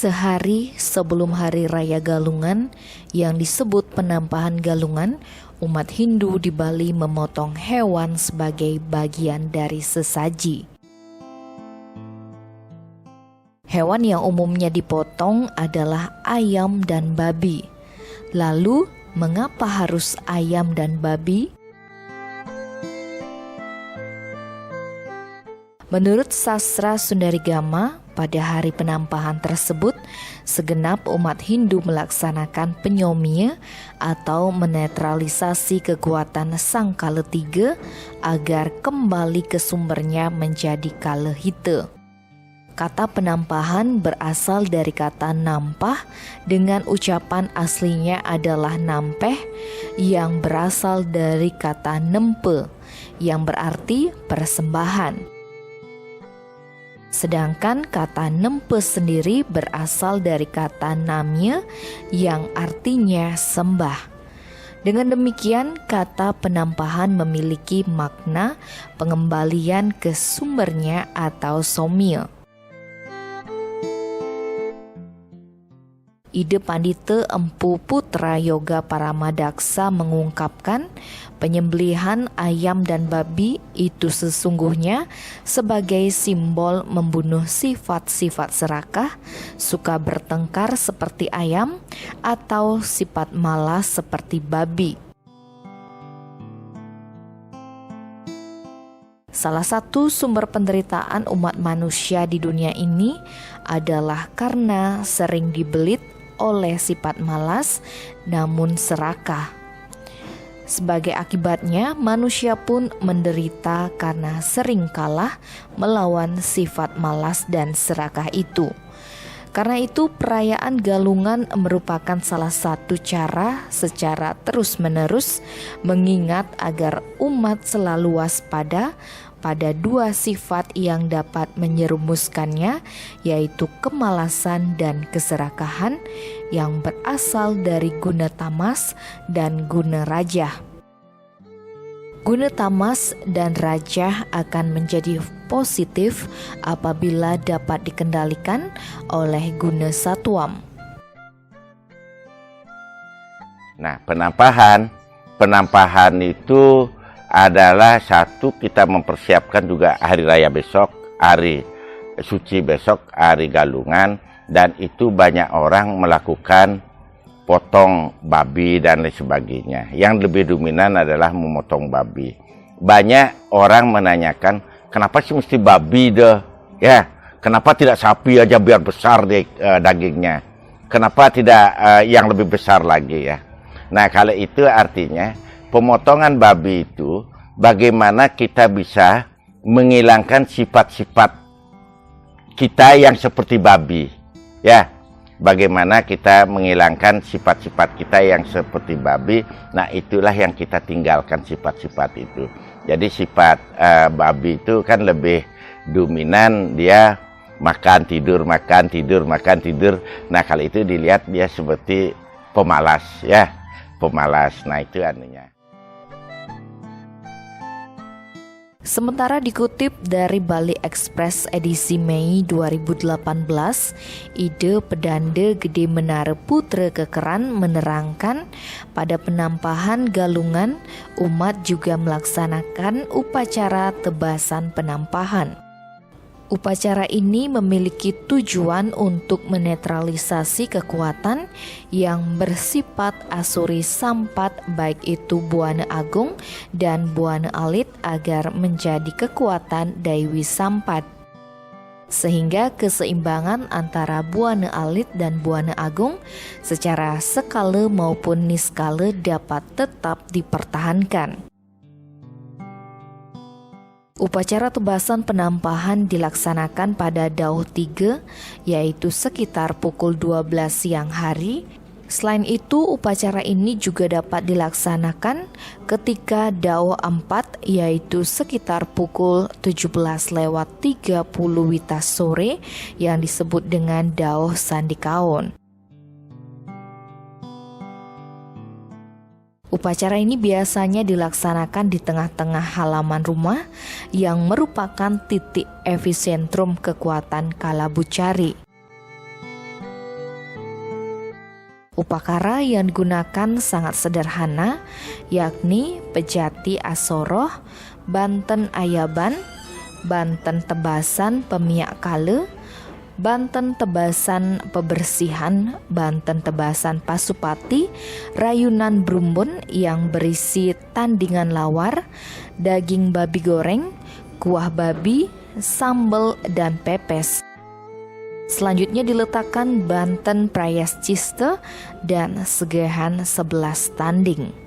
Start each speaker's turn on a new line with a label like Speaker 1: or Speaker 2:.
Speaker 1: sehari sebelum Hari Raya Galungan yang disebut penampahan Galungan, umat Hindu di Bali memotong hewan sebagai bagian dari sesaji. Hewan yang umumnya dipotong adalah ayam dan babi. Lalu, mengapa harus ayam dan babi? Menurut sastra Sundarigama, pada hari penampahan tersebut, segenap umat Hindu melaksanakan penyomya atau menetralisasi kekuatan sang Kaletiga agar kembali ke sumbernya menjadi Kalehita. Kata penampahan berasal dari kata nampah dengan ucapan aslinya adalah nampeh yang berasal dari kata nempe yang berarti persembahan. Sedangkan kata nempe sendiri berasal dari kata namya yang artinya sembah. Dengan demikian, kata penampahan memiliki makna pengembalian ke sumbernya atau somya. Ide Pandita Empu Putra Yoga Paramadaksa mengungkapkan penyembelihan ayam dan babi itu sesungguhnya sebagai simbol membunuh sifat-sifat serakah, suka bertengkar seperti ayam, atau sifat malas seperti babi. Salah satu sumber penderitaan umat manusia di dunia ini adalah karena sering dibelit oleh sifat malas namun serakah. Sebagai akibatnya, manusia pun menderita karena sering kalah melawan sifat malas dan serakah itu. Karena itu, perayaan Galungan merupakan salah satu cara secara terus-menerus mengingat agar umat selalu waspada pada dua sifat yang dapat menyerumuskannya, yaitu kemalasan dan keserakahan yang berasal dari guna tamas dan guna rajah. Guna tamas dan rajah akan menjadi positif apabila dapat dikendalikan oleh guna satwam.
Speaker 2: Nah, penampahan itu adalah satu, kita mempersiapkan juga hari raya besok, hari suci besok, hari Galungan, dan itu banyak orang melakukan potong babi dan lain sebagainya. Yang lebih dominan adalah memotong babi. Banyak orang menanyakan, kenapa sih mesti babi deh? Ya, kenapa tidak sapi aja biar besar dagingnya? Kenapa tidak yang lebih besar lagi ya? Nah, kalau itu artinya pemotongan babi itu bagaimana kita bisa menghilangkan sifat-sifat kita yang seperti babi. Ya, bagaimana kita menghilangkan sifat-sifat kita yang seperti babi. Nah, itulah yang kita tinggalkan sifat-sifat itu. Jadi sifat babi itu kan lebih dominan, dia makan, tidur, makan, tidur, makan, tidur. Nah, kalau itu dilihat dia seperti pemalas ya, pemalas. Nah, itu anunya.
Speaker 1: Sementara dikutip dari Bali Express edisi Mei 2018, ide Pedanda Gede Menara Putra Kekeran menerangkan pada penampahan Galungan, umat juga melaksanakan upacara tebasan penampahan. Upacara ini memiliki tujuan untuk menetralisasi kekuatan yang bersifat asuri sampat, baik itu Buana Agung dan Buana Alit, agar menjadi kekuatan Daiwi Sampat. Sehingga keseimbangan antara Buana Alit dan Buana Agung secara skala maupun niskala dapat tetap dipertahankan. Upacara tebasan penampahan dilaksanakan pada Dauh 3, yaitu sekitar pukul 12 siang hari. Selain itu, upacara ini juga dapat dilaksanakan ketika Dauh 4, yaitu sekitar pukul 17:30 WITA sore yang disebut dengan Dauh Sandikaon. Upacara ini biasanya dilaksanakan di tengah-tengah halaman rumah yang merupakan titik epicentrum kekuatan Kalabucari. Upakara yang digunakan sangat sederhana, yakni pejati asoroh, banten ayaban, banten tebasan pemiak kale, banten tebasan pebersihan, banten tebasan pasupati, rayunan brumbun yang berisi tandingan lawar, daging babi goreng, kuah babi, sambal, dan pepes. Selanjutnya diletakkan banten prayascista dan segehan 11 tanding.